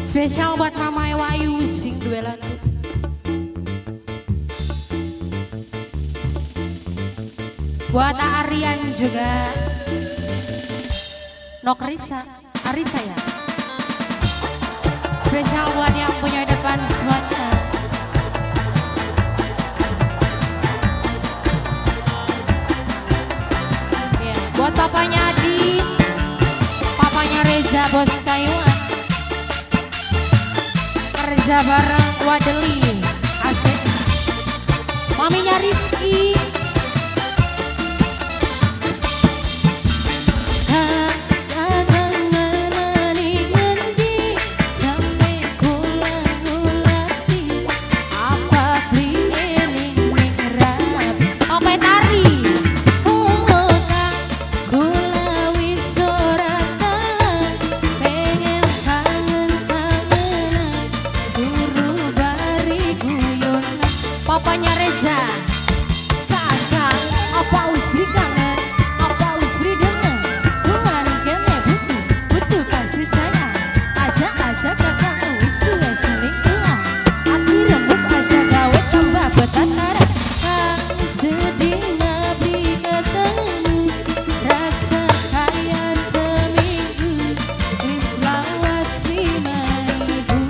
Spesial buat Mama Wayu sing duwe lagu. Buat Aryan juga. Nok Risa, Arisa ya. Spesial buat yang punya depan semuanya. Ya, buat papanya Adi, papanya Reza bos Taiwan. Kerja bareng Wadeli, asik. Maminya Rizky. Papanya Reza, kakak, apa us beri kangen, apa us beri dengan, bungan kene butuh kasih sayang, ajak kakak us dua saling tuang, aku rembuk aja gawe tambah betantara, kang sedih nabi ketemu, rasa kaya seminggu, wis lawas bina ibu.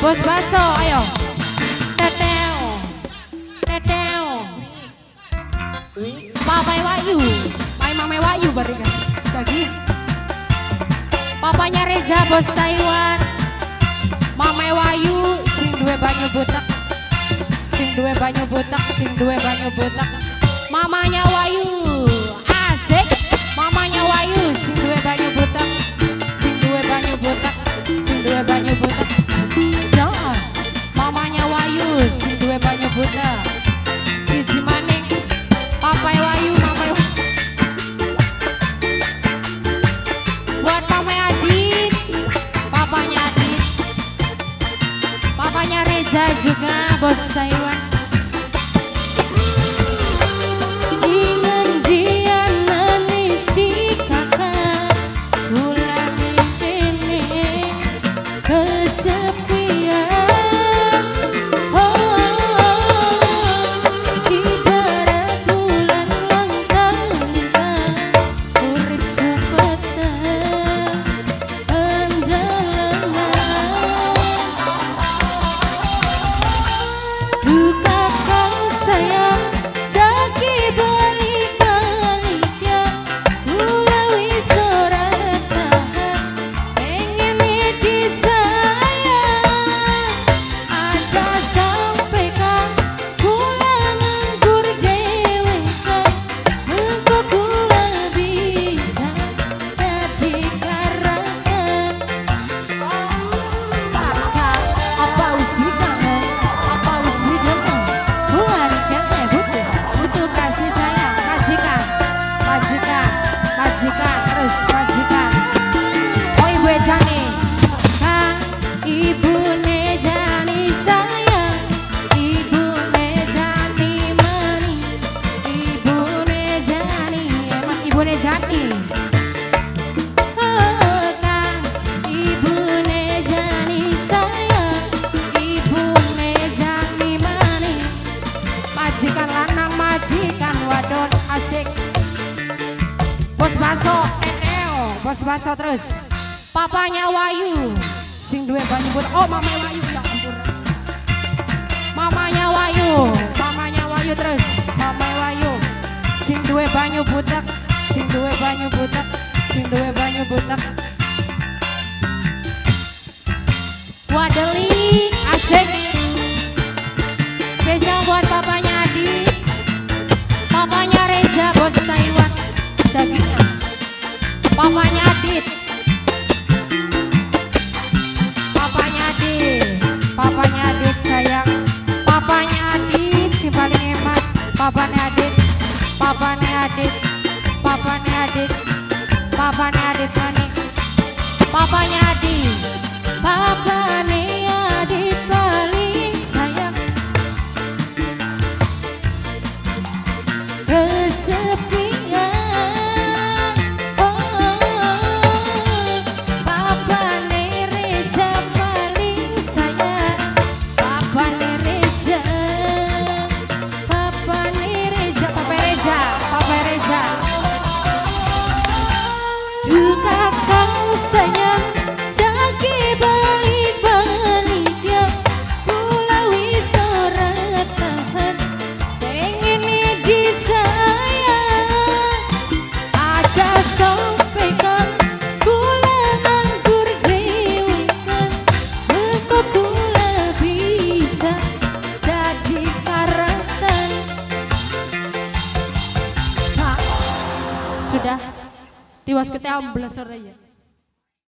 Bos Baso, ayo. Teteo, teteo. Papai Wayu, Mame Wayu barikan. Lagi. Papanya Reza bos Taiwan. Mame Wayu sing duwe banyu butek. Sing duwe banyu butek, sing duwe banyu butek. Mamanya Wayu, asik. Mamanya Wayu sing duwe banyu butek. Sing duwe banyu butek, sing duwe banyu butek. Jos, mamanya Wayu, sing duwe banyu buta. Siji maning, papai Wayu, mamai Wayu. Buat mamai Adit, papanya Adit, papanya Reza juga bos Taiwan. Ingin dia nanisi kakak, ulami ini kesepian. Majikan, terus majikan. Oh ibu Jani, kang ibu Nejani sayang, ibu Nejani mani, ibu Nejani emang ibu Nejani. Oh, kang ibu Nejani sayang, ibu Nejani mani, majikan lanang majikan wadon asik. Bos Baso, teteo, bos Baso terus. Papanya Wayu, sing duwe banyu butek. Oh, mamanya Wayu, ya ampun. Mamanya Wayu terus. Mamanya Wayu, sing duwe banyu butek, sing duwe banyu butek, sing duwe banyu butek. Wadeli, asik. Spesial buat papanya Adi, papanya Reza bos Taiwan. Jadinya papanya Adit, papanya Adit sayang, papanya Adit si paling hemat, papanya Adit, papanya Adit, papanya Adit, papanya Adit maning, papanya Adit, papanya Adit. jiwas kete ambles ora ya.